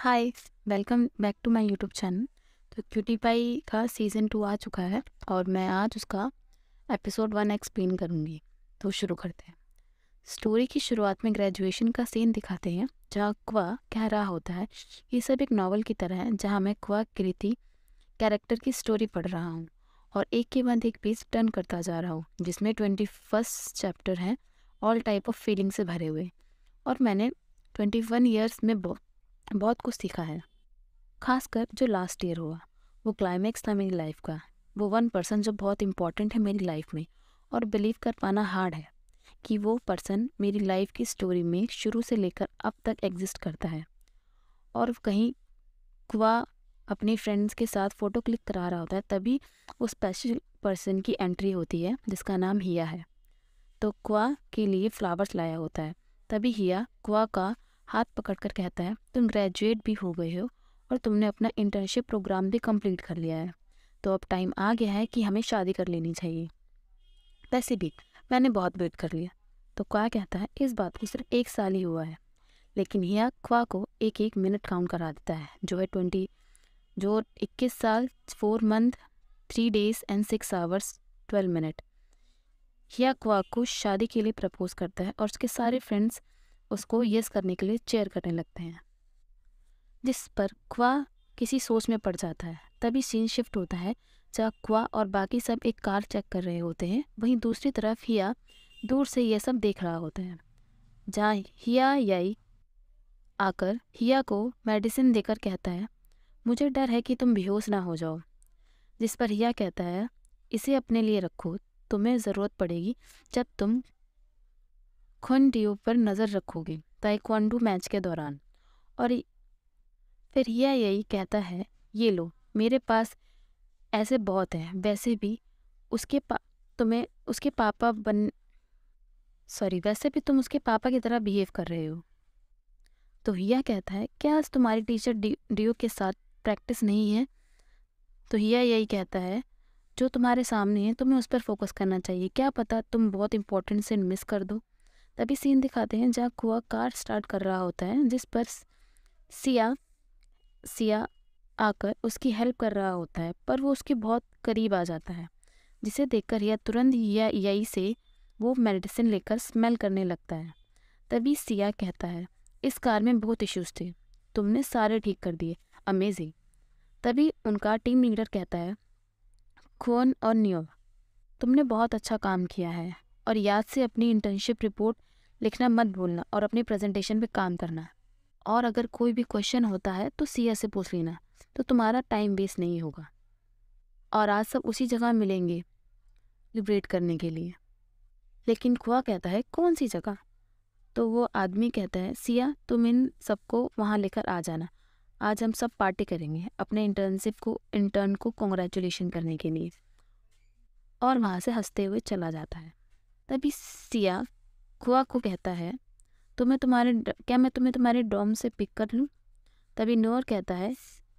Hi, welcome back to my YouTube channel. तो cutie pie का season 2 आ चुका है और मैं आज उसका एपिसोड 1 एक्सप्लेन करूँगी। तो शुरू करते हैं। स्टोरी की शुरुआत में ग्रेजुएशन का सीन दिखाते हैं जहाँ क्वा कह रहा होता है ये सब एक नॉवल की तरह है, जहाँ मैं क्वा कृति कैरेक्टर की स्टोरी पढ़ रहा हूँ और एक के बाद एक पेज टर्न करता जा रहा हूँ, जिसमें 21st चैप्टर है ऑल टाइप ऑफ फीलिंग से भरे हुए। और मैंने 21 ईयर्स में बहुत कुछ सीखा है, खासकर जो लास्ट ईयर हुआ। वो क्लाइमैक्स था मेरी लाइफ का। वो 1 पर्सन जो बहुत इम्पॉर्टेंट है मेरी लाइफ में, और बिलीव कर पाना हार्ड है कि वो पर्सन मेरी लाइफ की स्टोरी में शुरू से लेकर अब तक एग्जिस्ट करता है। और कहीं क्वा अपनी फ्रेंड्स के साथ फ़ोटो क्लिक करा रहा होता है, तभी उस स्पेशल पर्सन की एंट्री होती है जिसका नाम हिया है। तो क्वा के लिए फ्लावर्स लाया होता है। तभी हिया क्वा का हाथ पकड़कर कहता है, तुम ग्रेजुएट भी हो गए हो और तुमने अपना इंटर्नशिप प्रोग्राम भी कंप्लीट कर लिया है, तो अब टाइम आ गया है कि हमें शादी कर लेनी चाहिए। वैसे भी मैंने बहुत वेट कर लिया। तो क्वा कहता है, इस बात को सिर्फ 1 साल ही हुआ है। लेकिन हिया क्वा को एक एक मिनट काउंट करा देता है, जो 21 साल 4 month 3 days and 6 hours 12 minute. हिया क्वा को शादी के लिए प्रपोज करता है और उसके सारे फ्रेंड्स उसको यस करने के लिए चेयर करने लगते हैं, जिस पर क्वा किसी सोच में पड़ जाता है। तभी सीन शिफ्ट होता है जहाँ क्वा और बाकी सब एक कार चेक कर रहे होते हैं। वहीं दूसरी तरफ हिया दूर से यह सब देख रहा होता है, जहाँ हिया याई आकर हिया को मेडिसिन देकर कहता है, मुझे डर है कि तुम बेहोश ना हो जाओ। जिस पर हिया कहता है, इसे अपने लिए रखो, तुम्हें ज़रूरत पड़ेगी जब तुम खुनडियो पर नज़र रखोगे ताइक्वांडो मैच के दौरान। और फिर हिया यही कहता है, ये लो, मेरे पास ऐसे बहुत हैं। वैसे भी उसके पा तुम्हें उसके पापा बन सॉरी वैसे भी तुम उसके पापा की तरह बिहेव कर रहे हो। तो हिया कहता है, क्या आज तुम्हारी टीचर डियो के साथ प्रैक्टिस नहीं है? तो हिया यही कहता है, जो तुम्हारे सामने है तुम्हें उस पर फोकस करना चाहिए, क्या पता तुम बहुत इंपॉर्टेंट सीन मिस कर दो। तभी सीन दिखाते हैं जहाँ कुआ कार स्टार्ट कर रहा होता है, जिस पर सिया सिया आकर उसकी हेल्प कर रहा होता है, पर वो उसके बहुत करीब आ जाता है, जिसे देखकर यह तुरंत यही से वो मेडिसिन लेकर स्मेल करने लगता है। तभी सिया कहता है, इस कार में बहुत इश्यूज थे, तुमने सारे ठीक कर दिए, अमेजिंग। तभी उनका टीम लीडर कहता है, खोन और नियो, तुमने बहुत अच्छा काम किया है, और याद से अपनी इंटर्नशिप रिपोर्ट लिखना मत भूलना और अपनी प्रेजेंटेशन पे काम करना। और अगर कोई भी क्वेश्चन होता है तो सिया से पूछ लेना, तो तुम्हारा टाइम वेस्ट नहीं होगा। और आज सब उसी जगह मिलेंगे लिबरेट करने के लिए। लेकिन कुआ कहता है, कौन सी जगह? तो वो आदमी कहता है, सिया तुम इन सबको वहाँ लेकर आ जाना, आज हम सब पार्टी करेंगे अपने इंटर्न को कॉन्ग्रेचुलेशन करने के लिए। और वहाँ से हंसते हुए चला जाता है। तभी सिया कुआ को कहता है, क्या मैं तुम्हें तुम्हारे डॉम से पिक कर लूँ? तभी नूर कहता है,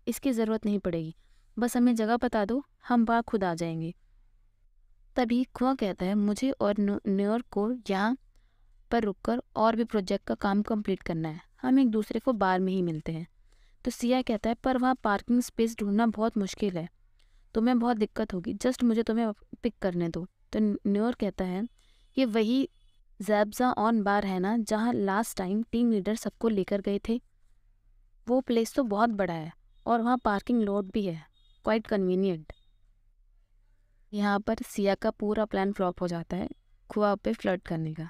इसकी ज़रूरत नहीं पड़ेगी, बस हमें जगह बता दो, हम वहाँ खुद आ जाएंगे। तभी कुआ कहता है, मुझे और नूर को यहाँ पर रुककर और भी प्रोजेक्ट का काम कंप्लीट करना है, हम एक दूसरे को बार में ही मिलते हैं। तो सिया कहता है, पर वहाँ पार्किंग स्पेस ढूंढना बहुत मुश्किल है, तुम्हें बहुत दिक्कत होगी, जस्ट मुझे तुम्हें पिक करने दो। तो न्योर कहता है, ये वही जैब्जा ऑन बार है ना, जहाँ लास्ट टाइम टीम लीडर सबको लेकर गए थे? वो प्लेस तो बहुत बड़ा है और वहाँ पार्किंग लॉट भी है, क्वाइट कन्वीनियंट। यहाँ पर सिया का पूरा प्लान फ्लॉप हो जाता है खुआ पे फ्लर्ट करने का,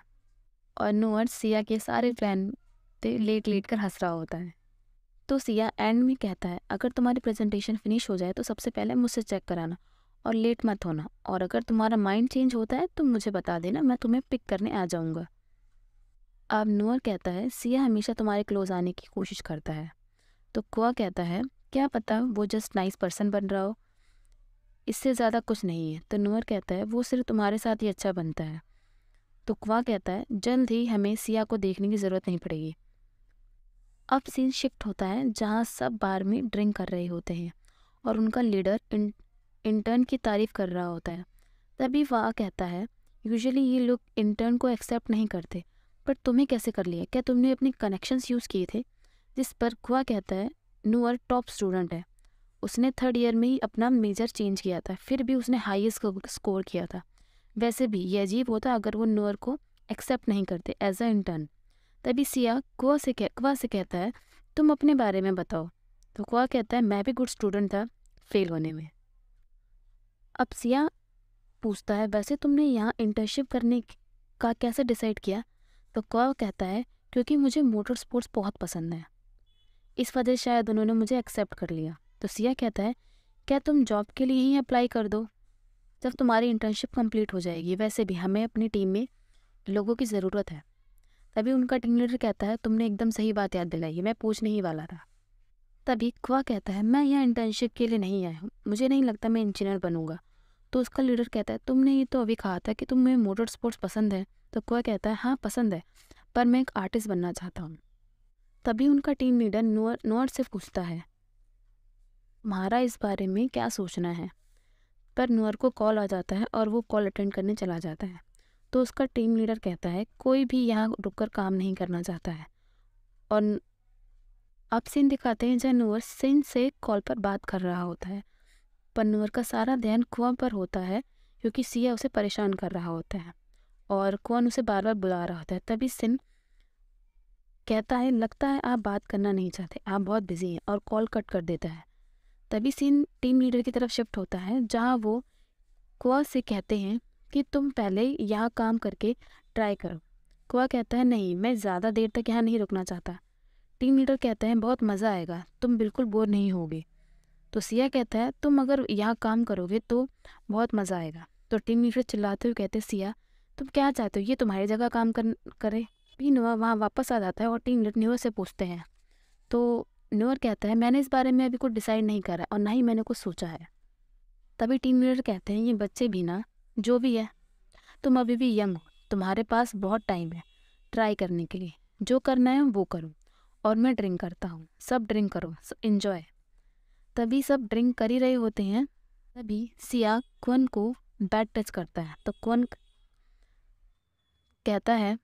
और नोअर सिया के सारे प्लान पे लेट लेट कर हंस रहा होता है। तो सिया एंड में कहता है, अगर तुम्हारी प्रेजेंटेशन फिनिश हो जाए तो सबसे पहले मुझसे चेक कराना और लेट मत होना, और अगर तुम्हारा माइंड चेंज होता है तो मुझे बता देना, मैं तुम्हें पिक करने आ जाऊंगा। अब नूअर कहता है, सिया हमेशा तुम्हारे क्लोज आने की कोशिश करता है। तो कुआ कहता है, क्या पता वो जस्ट नाइस पर्सन बन रहा हो, इससे ज़्यादा कुछ नहीं है। तो नूअर कहता है, वो सिर्फ तुम्हारे साथ ही अच्छा बनता है। तो कुआ कहता है, जल्द ही हमें सिया को देखने की ज़रूरत नहीं पड़ेगी। अब सीन शिफ्ट होता है जहाँ सब बार में ड्रिंक कर रहे होते हैं और उनका लीडर इंटर्न की तारीफ कर रहा होता है। तभी वह कहता है, यूजुअली ये लोग इंटर्न को एक्सेप्ट नहीं करते, पर तुम्हें कैसे कर लिया? क्या तुमने अपने कनेक्शंस यूज़ किए थे? जिस पर खुआ कहता है, नूअर टॉप स्टूडेंट है, उसने थर्ड ईयर में ही अपना मेजर चेंज किया था, फिर भी उसने हाईएस्ट स्कोर किया था। वैसे भी ये अजीब होता अगर वो नूअर को एक्सेप्ट नहीं करते एज अ इंटर्न। तभी सिया क्वा से कहता है तुम अपने बारे में बताओ। तो क्वा कहता है मैं भी गुड स्टूडेंट था फेल होने में। अब सिया पूछता है वैसे तुमने यहाँ इंटर्नशिप करने का कैसे डिसाइड किया। तो क्वा कहता है क्योंकि मुझे मोटर स्पोर्ट्स बहुत पसंद है, इस वजह शायद उन्होंने मुझे एक्सेप्ट कर लिया। तो सिया कहता है क्या तुम जॉब के लिए ही अप्लाई कर दो जब तुम्हारी इंटर्नशिप कंप्लीट हो जाएगी, वैसे भी हमें अपनी टीम में लोगों की ज़रूरत है। तभी उनका टीम लीडर कहता है तुमने एकदम सही बात याद दिलाई, मैं पूछने ही वाला था। तभी क्वा कहता है मैं यहाँ इंटर्नशिप के लिए नहीं आया हूँ, मुझे नहीं लगता मैं इंजीनियर बनूंगा। तो उसका लीडर कहता है तुमने ये तो अभी कहा था कि तुम्हें मोटर स्पोर्ट्स पसंद है। तो क्वा कहता है हाँ पसंद है, पर मैं एक आर्टिस्ट बनना चाहता हूँ। तभी उनका टीम लीडर नोअर से पूछता है तुम्हारा इस बारे में क्या सोचना है। पर नूअर को कॉल आ जाता है और वो कॉल अटेंड करने चला जाता है। तो उसका टीम लीडर कहता है कोई भी यहाँ रुककर काम नहीं करना चाहता है। और अब सीन दिखाते हैं जहाँ नूअर सिन से कॉल पर बात कर रहा होता है, पर नूअर का सारा ध्यान कुआं पर होता है क्योंकि सिया उसे परेशान कर रहा होता है और कुआं उसे बार बार बुला रहा होता है। तभी सिन कहता है लगता है आप बात करना नहीं चाहते, आप बहुत बिजी हैं, और कॉल कट कर देता है। तभी सीन टीम लीडर की तरफ शिफ्ट होता है जहाँ वो कुआ से कहते हैं कि तुम पहले यहाँ काम करके ट्राई करो। कुआ कहता है नहीं, मैं ज़्यादा देर तक यहाँ नहीं रुकना चाहता। टीम लीडर कहता है बहुत मज़ा आएगा, तुम बिल्कुल बोर नहीं होगे। तो सिया कहता है तुम अगर यहाँ काम करोगे तो बहुत मज़ा आएगा। तो टीम लीडर चिल्लाते हुए कहते हैं सिया तुम क्या चाहते हो ये तुम्हारी जगह काम करे। भी नोआ वहाँ वापस आ जाता है और टीम लीडर न्यूअर से पूछते हैं। तो न्यूअर कहता है मैंने इस बारे में अभी कुछ डिसाइड नहीं करा और ना ही मैंने कुछ सोचा है। तभी टीम लीडर कहते हैं ये बच्चे भी ना, जो भी है तुम अभी भी यंग हो, तुम्हारे पास बहुत टाइम है ट्राई करने के लिए, जो करना है वो करो। और मैं ड्रिंक करता हूँ, सब ड्रिंक करो, सब इन्जॉय। तभी सब ड्रिंक कर ही रहे होते हैं। तभी सिया क्वन को बैड टच करता है। तो क्वन कहता है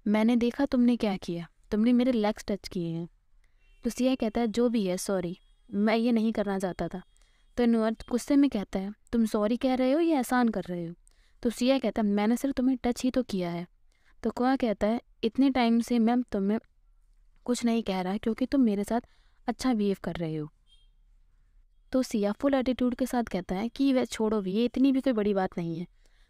मैंने देखा तुमने क्या किया, तुमने मेरे लेग्स टच किए हैं। तो सिया कहता है जो भी है सॉरी, मैं ये नहीं करना चाहता था। तो नूअर गुस्से में कहता है तुम सॉरी कह रहे हो या एहसान कर रहे हो। तो सिया कहता है मैंने सिर्फ तुम्हें टच ही तो किया है। तो कुआ कहता है इतने टाइम से मैं तुम्हें कुछ नहीं कह रहा क्योंकि तुम मेरे साथ अच्छा बिहेव कर रहे हो। तो सिया फुल एटीट्यूड के साथ कहता है कि वह छोड़ो भी, ये इतनी भी कोई बड़ी बात नहीं है।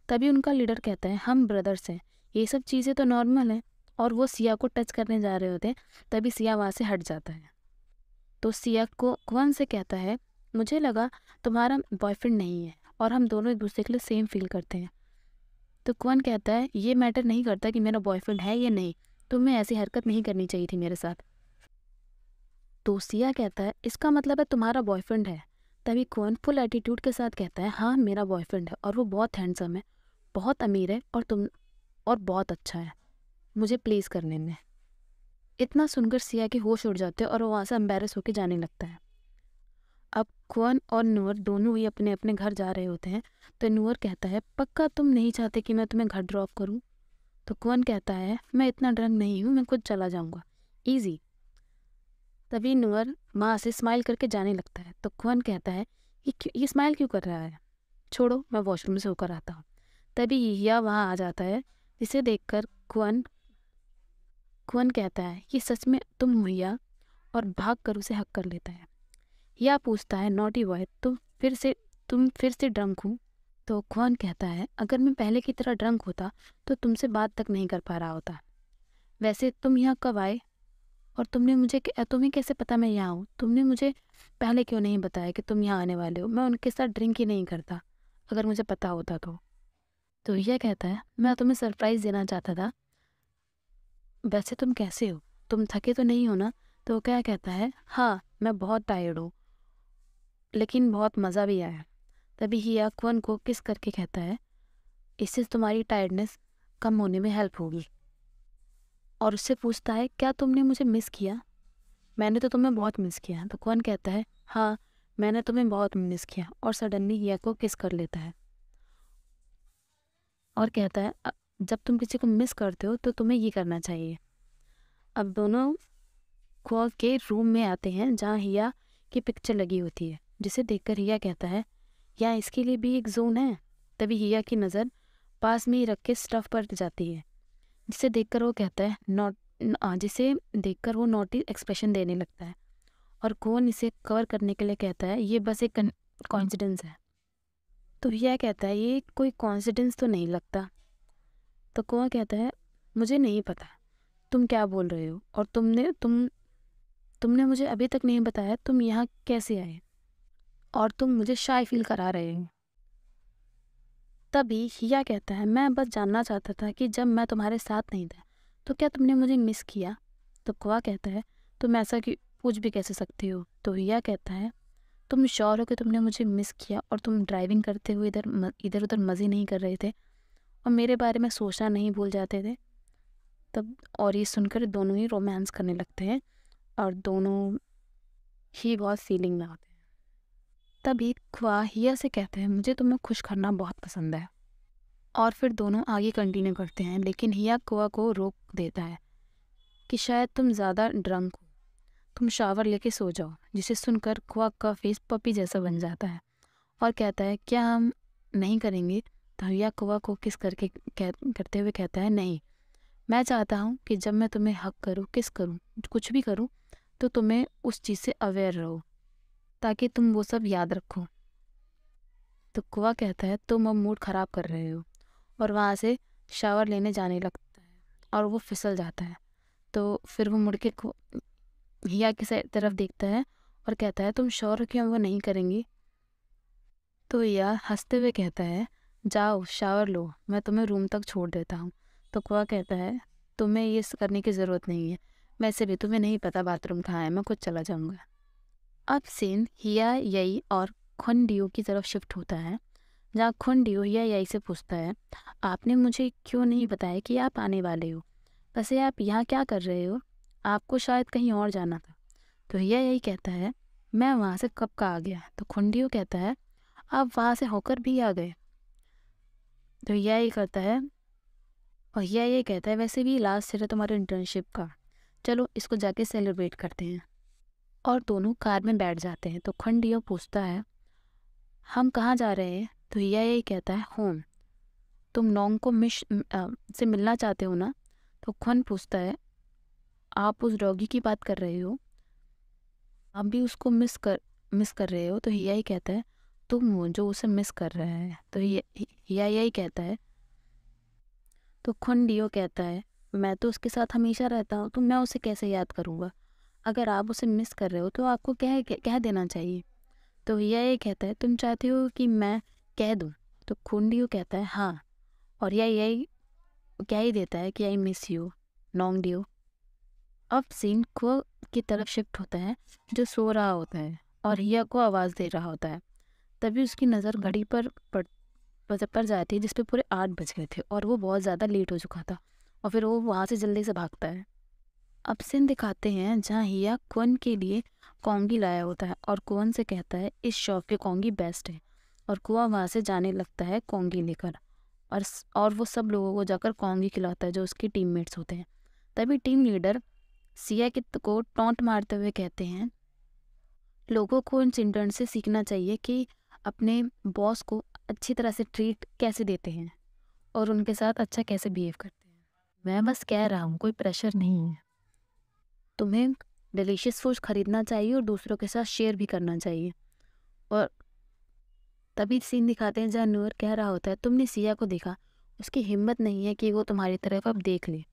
तभी उनका लीडर कहता है हम ब्रदर्स हैं, ये सब चीज़ें तो नॉर्मल हैं। और वो सिया को टच करने जा रहे होते हैं। तभी सिया वहाँ से हट जाता है। तो सिया को क्वन से कहता है मुझे लगा तुम्हारा बॉयफ्रेंड नहीं है और हम दोनों एक दूसरे के लिए सेम फील करते हैं। तो क्वन कहता है ये मैटर नहीं करता कि मेरा बॉयफ्रेंड है या नहीं, तुम्हें ऐसी हरकत नहीं करनी चाहिए थी मेरे साथ। तो सिया कहता है इसका मतलब है तुम्हारा बॉयफ्रेंड है। तभी क्वन फुल एटीट्यूड के साथ कहता है हाँ मेरा बॉयफ्रेंड है और वो बहुत हैंडसम है, बहुत अमीर है और बहुत अच्छा है मुझे प्लीज़ करने में। इतना सुनकर सिया के होश उड़ जाते हैं और वो वहाँ से एम्बेरस होकर जाने लगता है। अब क्वन और नूअर दोनों ही अपने अपने घर जा रहे होते हैं। तो नूअर कहता है पक्का तुम नहीं चाहते कि मैं तुम्हें घर ड्रॉप करूं। तो क्वन कहता है मैं इतना ड्रंक नहीं हूँ, मैं खुद चला जाऊंगा, ईजी। तभी नूअर माँ से स्माइल करके जाने लगता है। तो क्वन कहता है ये स्माइल क्यों कर रहा है, छोड़ो मैं वॉशरूम से होकर आता हूँ। तभी यिया वहाँ आ जाता है, जिसे देखकर क्वन कहता है ये सच में तुम हो यिया, और भाग कर उसे हक कर लेता है। या पूछता है नॉटी बॉय तुम फिर से ड्रंक हूँ। तो क्वन कहता है अगर मैं पहले की तरह ड्रंक होता तो तुमसे बात तक नहीं कर पा रहा होता। वैसे तुम यहाँ कब आए और तुम्हें कैसे पता मैं यहाँ हूँ, तुमने मुझे पहले क्यों नहीं बताया कि तुम यहाँ आने वाले हो, मैं उनके साथ ड्रिंक ही नहीं करता अगर मुझे पता होता तो। तो यह कहता है मैं तुम्हें सरप्राइज़ देना चाहता था, वैसे तुम कैसे हो, तुम थके तो नहीं हो ना। तो क्या कहता है हाँ मैं बहुत टायर्ड हूँ लेकिन बहुत मज़ा भी आया। तभी हिया क्वन को किस करके कहता है इससे तुम्हारी टायर्डनेस कम होने में हेल्प होगी। और उससे पूछता है क्या तुमने मुझे मिस किया, मैंने तो तुम्हें बहुत मिस किया। तो क्वन कहता है हाँ मैंने तुम्हें बहुत मिस किया, और सडनली हिया को किस कर लेता है और कहता है जब तुम किसी को मिस करते हो तो तुम्हें ये करना चाहिए। अब दोनों क्वा के रूम में आते हैं जहाँ हिया की पिक्चर लगी होती है, जिसे देखकर हिया कहता है यहाँ इसके लिए भी एक जोन है। तभी हिया की नज़र पास में ही रख के स्टफ पर जाती है, जिसे देखकर वो कहता है जिसे देखकर वो नोटी एक्सप्रेशन देने लगता है और कौन इसे कवर करने के लिए कहता है ये बस एक कॉन्सिडेंस है। तो हिया कहता है ये कोई कॉन्सिडेंस तो नहीं लगता। तो कौन कहता है मुझे नहीं पता तुम क्या बोल रहे हो, और तुमने मुझे अभी तक नहीं बताया तुम यहाँ कैसे आए, और तुम मुझे शाय फील करा रहे हो। तभी हिया कहता है मैं बस जानना चाहता था कि जब मैं तुम्हारे साथ नहीं था तो क्या तुमने मुझे मिस किया। तो कौआ कहता है तुम ऐसा कि पूछ भी कैसे सकते हो। तो हिया कहता है तुम श्योर हो कि तुमने मुझे मिस किया और तुम ड्राइविंग करते हुए इधर उधर मज़े नहीं कर रहे थे और मेरे बारे में सोचना नहीं भूल जाते थे। तब और ये सुनकर दोनों ही रोमांस करने लगते हैं और दोनों ही बहुत फीलिंग में होते हैं। तभी ख्वा हिया से कहते हैं मुझे तुम्हें खुश करना बहुत पसंद है, और फिर दोनों आगे कंटिन्यू करते हैं। लेकिन हिया ख्वा को रोक देता है कि शायद तुम ज़्यादा ड्रंक हो, तुम शावर लेके सो जाओ। जिसे सुनकर ख्वा का फेस पपी जैसा बन जाता है और कहता है क्या हम नहीं करेंगे। तो हिया ख्वा को किस करते हुए कहता है नहीं, मैं चाहता हूँ कि जब मैं तुम्हें हक करूँ किस करूँ कुछ भी करूँ तो तुम्हें उस चीज़ से अवेयर रहो ताकि तुम वो सब याद रखो। तो कुआ कहता है तुम अब मूड ख़राब कर रहे हो, और वहाँ से शावर लेने जाने लगता है और वो फिसल जाता है। तो फिर वो मुड़ के हिया की तरफ देखता है और कहता है तुम श्योर हो कि हम वो नहीं करेंगी। तो हिया हंसते हुए कहता है जाओ शावर लो, मैं तुम्हें रूम तक छोड़ देता हूँ। तो कुआ कहता है तुम्हें ये करने की ज़रूरत नहीं है, वैसे भी तुम्हें नहीं पता बाथरूम कहाँ है, मैं खुद चला जाऊँगा। अब सीन हिया यई और खुनडियो की तरफ शिफ्ट होता है, जहाँ खुनडियो हिया यई से पूछता है आपने मुझे क्यों नहीं बताया कि आप आने वाले हो, वैसे आप यहाँ क्या कर रहे हो, आपको शायद कहीं और जाना था। तो हिया यई कहता है मैं वहाँ से कब का आ गया। तो खुनडियो कहता है आप वहाँ से होकर भी आ गए। तो हिया यई करता है और हिया यई कहता है वैसे भी लास्ट ईयर है तुम्हारे इंटर्नशिप का, चलो इसको जाके सेलिब्रेट करते हैं। और दोनों कार में बैठ जाते हैं। तो खुनडियो पूछता है हम कहाँ जा रहे हैं। तो हिया यही कहता है होम, तुम नोंग को से मिलना चाहते हो ना। तो खुन पूछता है आप उस डॉगी की बात कर रहे हो, आप भी उसको मिस कर रहे हो। तो हिया ही कहता है तुम हो जो उसे मिस कर रहे हैं। तो हिया यही कहता है। तो खुनडियो कहता है मैं तो उसके साथ हमेशा रहता हूँ, तो मैं उसे कैसे याद करूँगा, अगर आप उसे मिस कर रहे हो तो आपको कह देना चाहिए। तो हिया ये कहता है तुम चाहते हो कि मैं कह दूँ। तो खुनडियो कहता है हाँ, और यही कह ही देता है कि आई मिस यू नोंगडियो। अब सीन को की तरफ शिफ्ट होता है, जो सो रहा होता है और हिया को आवाज़ दे रहा होता है। तभी उसकी नज़र घड़ी पर जाती है, जिसपे पूरे 8 बज गए थे और वो बहुत ज़्यादा लेट हो चुका था, और फिर वो वहाँ से जल्दी से भागता है। अब सीन दिखाते हैं जहाँ हिया क्वन के लिए कॉन्गी लाया होता है और क्वन से कहता है इस शॉप के कॉन्गी बेस्ट है, और कुआ वहाँ से जाने लगता है कॉन्गी लेकर, और वो सब लोगों को जाकर कॉन्गी खिलाता है जो उसके टीममेट्स होते हैं। तभी टीम लीडर सिया को टॉन्ट मारते हुए कहते हैं लोगों को इन इंटर्न से सीखना चाहिए कि अपने बॉस को अच्छी तरह से ट्रीट कैसे देते हैं और उनके साथ अच्छा कैसे बिहेव करते हैं। मैं बस कह रहा हूँ, कोई प्रेशर नहीं है। तुम्हें डिलीशियस फूड खरीदना चाहिए और दूसरों के साथ शेयर भी करना चाहिए। और तभी सीन दिखाते हैं जहाँ नूर कह रहा होता है तुमने सिया को देखा, उसकी हिम्मत नहीं है कि वो तुम्हारी तरफ अब देख ले।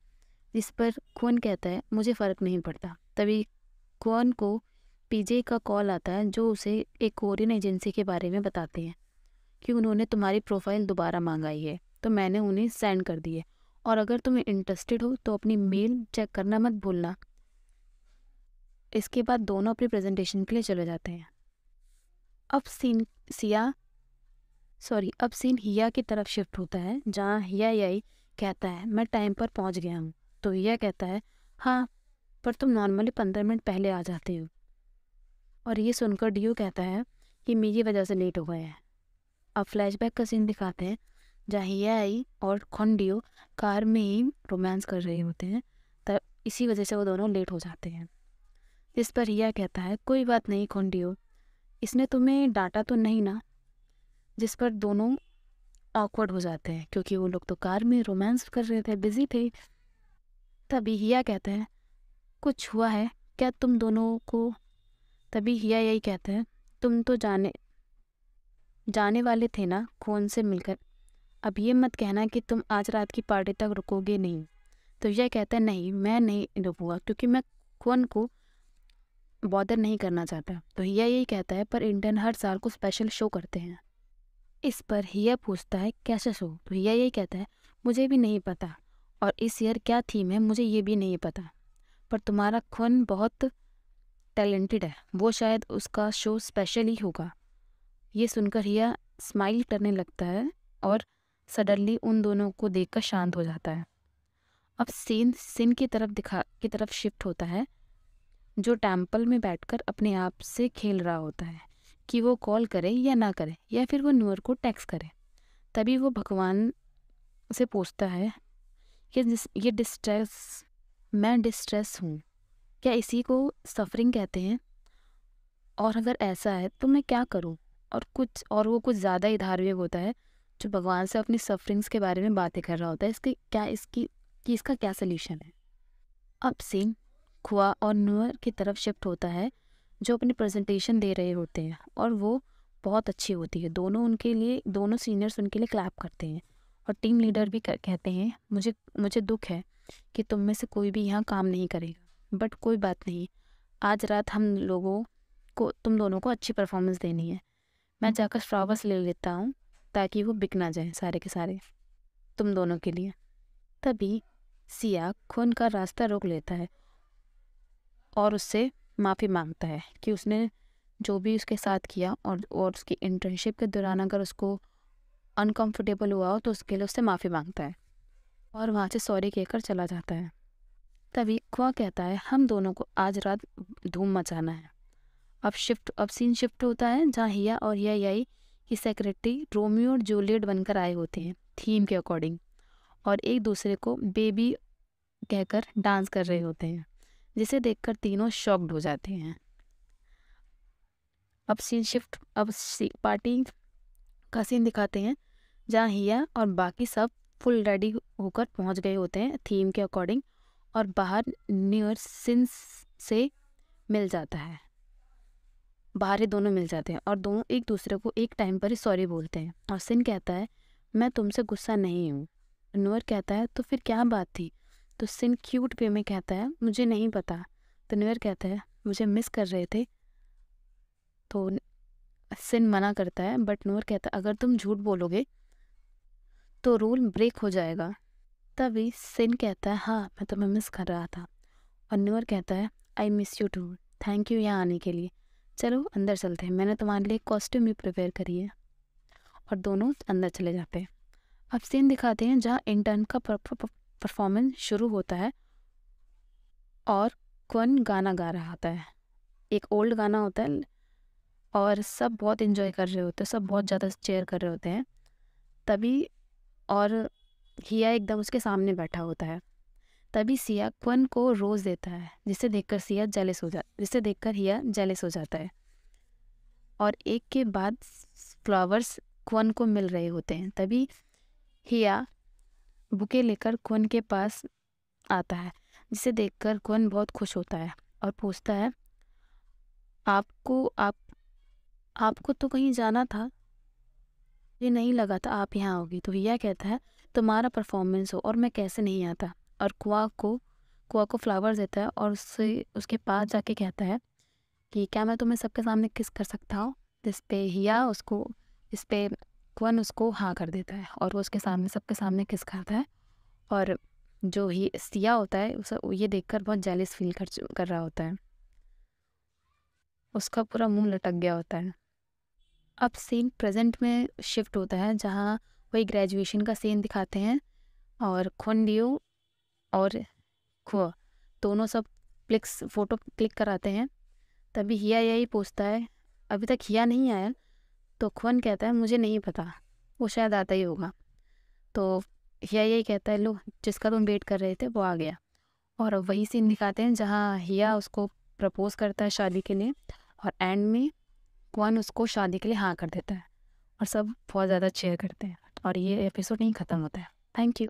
इस पर क्वन कहता है मुझे फ़र्क नहीं पड़ता। तभी क्वन को पीजे का कॉल आता है, जो उसे एक कोरियन एजेंसी के बारे में बताते हैं कि उन्होंने तुम्हारी प्रोफाइल दोबारा मंगाई है, तो मैंने उन्हें सेंड कर दी है, और अगर तुम्हें इंटरेस्टेड हो तो अपनी मेल चेक करना मत भूलना। इसके बाद दोनों अपनी प्रेजेंटेशन के लिए चले जाते हैं। अब सीन हिया की तरफ शिफ्ट होता है, जहाँ हिया यही कहता है मैं टाइम पर पहुँच गया हूँ। तो हिया कहता है हाँ, पर तुम नॉर्मली 15 मिनट पहले आ जाते हो। और ये सुनकर डियो कहता है कि मेरी वजह से लेट हो गए हैं। अब फ्लैशबैक का सीन दिखाते हैं जहाँ हिया आई और खुनडियो कार में ही रोमांस कर रहे होते हैं, तब इसी वजह से वो दोनों लेट हो जाते हैं। जिस पर हिया कहता है कोई बात नहीं खोंडियो, इसने तुम्हें डांटा तो नहीं ना। जिस पर दोनों ऑकवर्ड हो जाते हैं क्योंकि वो लोग तो कार में रोमांस कर रहे थे, बिजी थे। तभी हिया कहता है कुछ हुआ है क्या तुम दोनों को। तभी हिया यही कहता है तुम तो जाने जाने वाले थे ना खोन से मिलकर, अब ये मत कहना कि तुम आज रात की पार्टी तक रुकोगे नहीं। तो यह कहता है नहीं मैं नहीं रुकूंगा क्योंकि मैं खोन को बॉदर नहीं करना चाहता। तो हिया यही कहता है पर इंटर्न हर साल को स्पेशल शो करते हैं। इस पर हिया पूछता है कैसा शो। तो हिया यही कहता है मुझे भी नहीं पता, और इस ईयर क्या थीम है मुझे ये भी नहीं पता, पर तुम्हारा खोन बहुत टैलेंटेड है, वो शायद उसका शो स्पेशल ही होगा। ये सुनकर हिया स्माइल करने लगता है और सडनली उन दोनों को देखकर शांत हो जाता है। अब सीन सिन की तरफ शिफ्ट होता है, जो टेम्पल में बैठकर अपने आप से खेल रहा होता है कि वो कॉल करे या ना करे या फिर वो नूर को टेक्स्ट करे। तभी वो भगवान से पूछता है कि ये मैं डिस्ट्रेस हूँ, क्या इसी को सफरिंग कहते हैं, और अगर ऐसा है तो मैं क्या करूँ। और वो कुछ ज़्यादा ही धार्मिक होता है, जो भगवान से अपनी सफरिंग्स के बारे में बातें कर रहा होता है इसका क्या सल्यूशन है। अब सीन खुआ और नूर की तरफ शिफ्ट होता है, जो अपनी प्रेजेंटेशन दे रहे होते हैं और वो बहुत अच्छी होती है। दोनों सीनियर्स उनके लिए क्लैप करते हैं और टीम लीडर भी कहते हैं मुझे दुख है कि तुम में से कोई भी यहाँ काम नहीं करेगा, बट कोई बात नहीं, आज रात हम लोगों को तुम दोनों को अच्छी परफॉर्मेंस देनी है। मैं जाकर फ्लावर्स ले लेता हूँ ताकि वो बिक ना जाए सारे के सारे तुम दोनों के लिए। तभी सिया खून का रास्ता रोक लेता है और उससे माफ़ी मांगता है कि उसने जो भी उसके साथ किया और उसकी इंटर्नशिप के दौरान अगर उसको अनकंफर्टेबल हुआ हो तो उसके लिए उससे माफ़ी मांगता है और वहाँ से सॉरी कहकर चला जाता है। तभी खुआ कहता है हम दोनों को आज रात धूम मचाना है। अब सीन शिफ्ट होता है जहाँ हिया और याई की सेक्रेटरी रोमियो और जूलियट बनकर आए होते हैं थीम के अकॉर्डिंग, और एक दूसरे को बेबी कहकर डांस कर रहे होते हैं, जिसे देखकर तीनों शॉक्ड हो जाते हैं। अब पार्टी का सीन दिखाते हैं जहाँ हिया और बाकी सब फुल रेडी होकर पहुंच गए होते हैं थीम के अकॉर्डिंग, और बाहर न्यू ईयर सिंस से मिल जाता है। बाहर ही दोनों मिल जाते हैं और दोनों एक दूसरे को एक टाइम पर ही सॉरी बोलते हैं। और सिन कहता है मैं तुमसे गुस्सा नहीं हूँ। नूर कहता है तो फिर क्या बात थी। तो सिन क्यूट वे में कहता है मुझे नहीं पता। तो नूर कहता है मुझे मिस कर रहे थे। तो सिन मना करता है, बट नूर कहता है अगर तुम झूठ बोलोगे तो रूल ब्रेक हो जाएगा। तभी सिन कहता है हाँ मैं तुम्हें मिस कर रहा था। और नूर कहता है I miss you too, thank you यहाँ आने के लिए। चलो अंदर चलते हैं, मैंने तुम्हारे लिए कॉस्ट्यूम भी प्रिपेयर करी है। और दोनों अंदर चले जाते हैं। अब सीन दिखाते हैं जहाँ इंटर्न का परफॉर्मेंस शुरू होता है और क्वन गाना गा रहा होता है। एक ओल्ड गाना होता है और सब बहुत इन्जॉय कर रहे होते हैं, सब बहुत ज़्यादा चेयर कर रहे होते हैं। तभी और हिया एकदम उसके सामने बैठा होता है। तभी सिया क्वन को रोज़ देता है, जिसे देखकर हिया जेलस हो जाता है और एक के बाद फ्लावर्स क्वन को मिल रहे होते हैं। तभी हिया बुके लेकर क्वन के पास आता है, जिसे देखकर क्वन बहुत खुश होता है और पूछता है आपको तो कहीं जाना था, ये नहीं लगा था आप यहाँ होगी। तो हिया कहता है तुम्हारा परफॉर्मेंस हो और मैं कैसे नहीं आता। और कुआ को फ्लावर्स देता है और उसके पास जाके कहता है कि क्या मैं तुम्हें सबके सामने किस कर सकता हूँ। इस पे क्वन उसको हाँ कर देता है और वो उसके सामने सबके सामने किस करता है। और जो ही सिया होता है उसे ये देखकर बहुत जेलस फील कर रहा होता है, उसका पूरा मुंह लटक गया होता है। अब सीन प्रेजेंट में शिफ्ट होता है जहाँ वही ग्रेजुएशन का सीन दिखाते हैं और खुनडियो और खुआ दोनों सब फोटो क्लिक कराते हैं। तभी हिया यही पूछता है अभी तक हिया नहीं आया। तो खुन कहता है मुझे नहीं पता, वो शायद आता ही होगा। तो हिया यही कहता है लो जिसका तुम वेट कर रहे थे वो आ गया। और वही सीन दिखाते हैं जहाँ हिया उसको प्रपोज करता है शादी के लिए, और एंड में क्वान उसको शादी के लिए हाँ कर देता है, और सब बहुत ज़्यादा चेयर करते हैं, और ये एपिसोड नहीं ख़त्म होता है। Thank you.